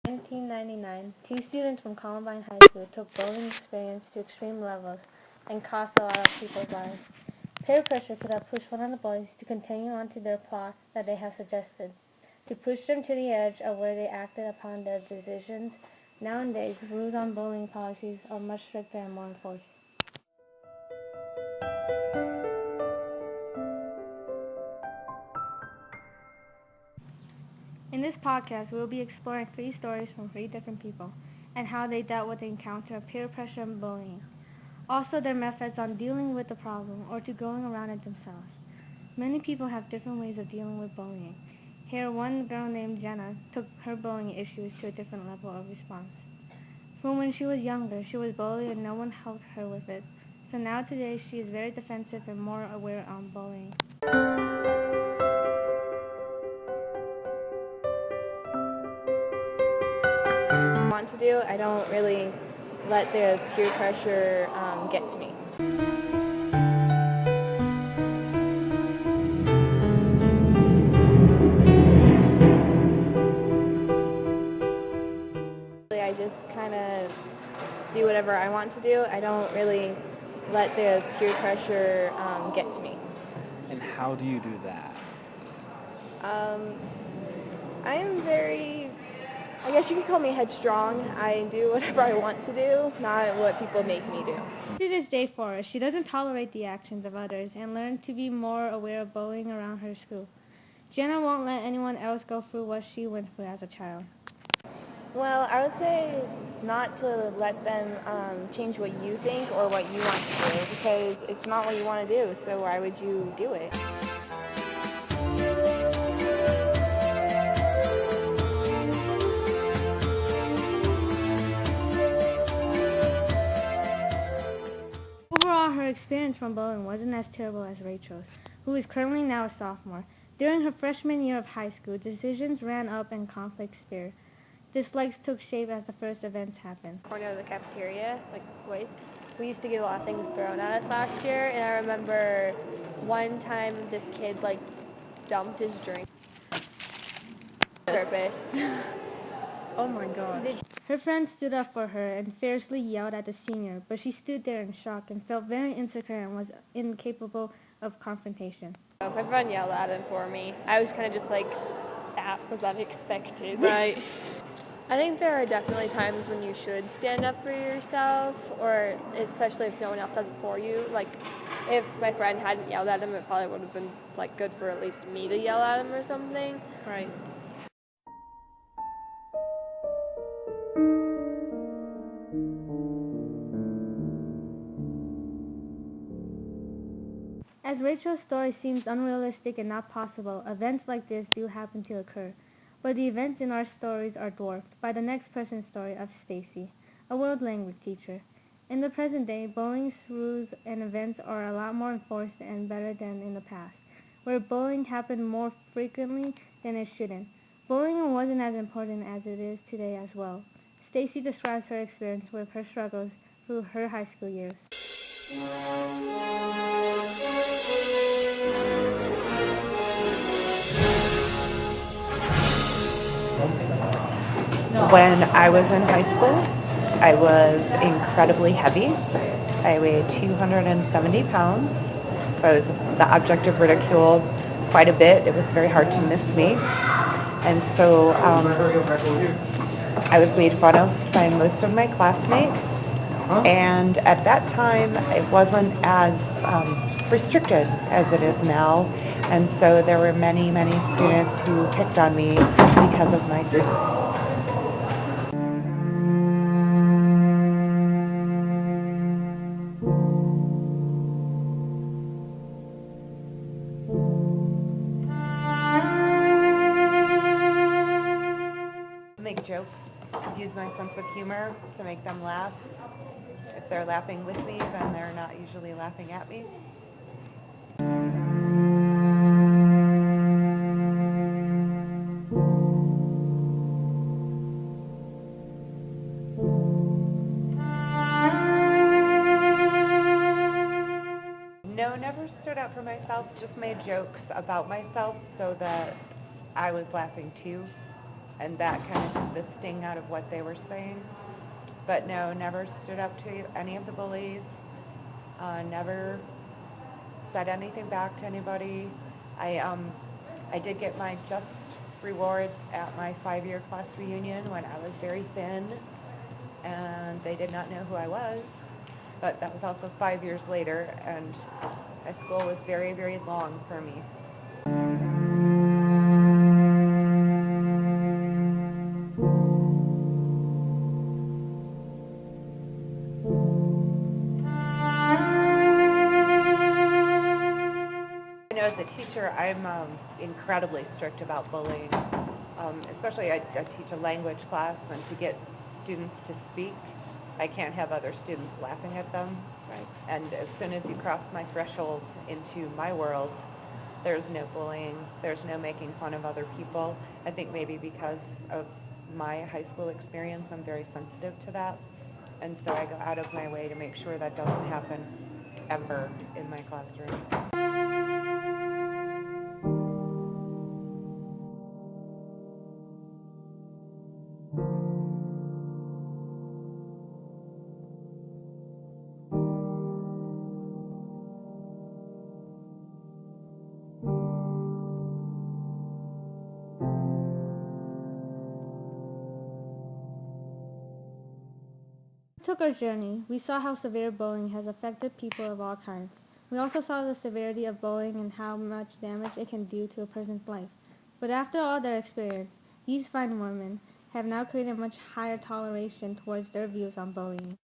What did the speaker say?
In 1999, two students from Columbine High School took bowling experience to extreme levels and cost a lot of people's lives. Peer pressure could have pushed one of the boys to continue on to their plot that they had suggested, to push them to the edge of where they acted upon their decisions. Nowadays, rules on bowling policies are much stricter and more enforced. In this podcast, we will be exploring 3 stories from 3 different people and how they dealt with the encounter of peer pressure and bullying. Also, their methods on dealing with the problem or to going around it themselves. Many people have different ways of dealing with bullying. Here, one girl named Jenna took her bullying issues to a different level of response. From when she was younger, she was bullied and no one helped her with it. So now today, she is very defensive and more aware on bullying. Want to do, I don't really let the peer pressure get to me. I just kind of do whatever I want to do. I don't really let the peer pressure get to me. And how do you do that? I am very, I guess you could call me headstrong. I do whatever I want to do, not what people make me do. To this day for her, she doesn't tolerate the actions of others and learned to be more aware of bullying around her school. Jenna won't let anyone else go through what she went through as a child. Well, I would say not to let them change what you think or what you want to do, because it's not what you want to do, so why would you do it? Overall, her experience from bullying wasn't as terrible as Rachel's, who is currently now a sophomore. During her freshman year of high school, decisions ran up and conflicts speared. Dislikes took shape as the first events happened. Corner of the cafeteria, like boys, we used to get a lot of things thrown at us last year, and I remember one time this kid dumped his drink on purpose. Oh my god. Her friends stood up for her and fiercely yelled at the senior, but she stood there in shock and felt very insecure and was incapable of confrontation. Everyone yelled at him for me. I was kind of just like, that was unexpected. Right. I think there are definitely times when you should stand up for yourself, or especially if no one else does it for you. Like, if my friend hadn't yelled at him, it probably would have been good for at least me to yell at him or something. Right. As Rachel's story seems unrealistic and not possible, events like this do happen to occur. But the events in our stories are dwarfed by the next person's story of Stacy, a world language teacher. In the present day, bullying's rules and events are a lot more enforced and better than in the past, where bullying happened more frequently than it shouldn't. Bullying wasn't as important as it is today as well. Stacy describes her experience with her struggles through her high school years. When I was in high school, I was incredibly heavy. I weighed 270 pounds, so I was the object of ridicule quite a bit. It was very hard to miss me. And so I was made fun of by most of my classmates. And at that time, it wasn't as restricted as it is now. And so there were many, many students who picked on me because of my size. Make jokes, use my sense of humor to make them laugh. If they're laughing with me, then they're not usually laughing at me. No, never stood up for myself, just made jokes about myself so that I was laughing too. and that kind of took the sting out of what they were saying. But no, never stood up to any of the bullies, never said anything back to anybody. I did get my just rewards at my 5-year class reunion when I was very thin, and they did not know who I was. But that was also 5 years later, and high school was very, very long for me. I know as a teacher, I'm incredibly strict about bullying. Especially I teach a language class, and to get students to speak, I can't have other students laughing at them. Right. And as soon as you cross my threshold into my world, there's no bullying, there's no making fun of other people. I think maybe because of my high school experience, I'm very sensitive to that. And so I go out of my way to make sure that doesn't happen ever in my classroom. We took our journey. We saw how severe bullying has affected people of all kinds. We also saw the severity of bullying and how much damage it can do to a person's life. But after all their experience, these fine women have now created a much higher toleration towards their views on bullying.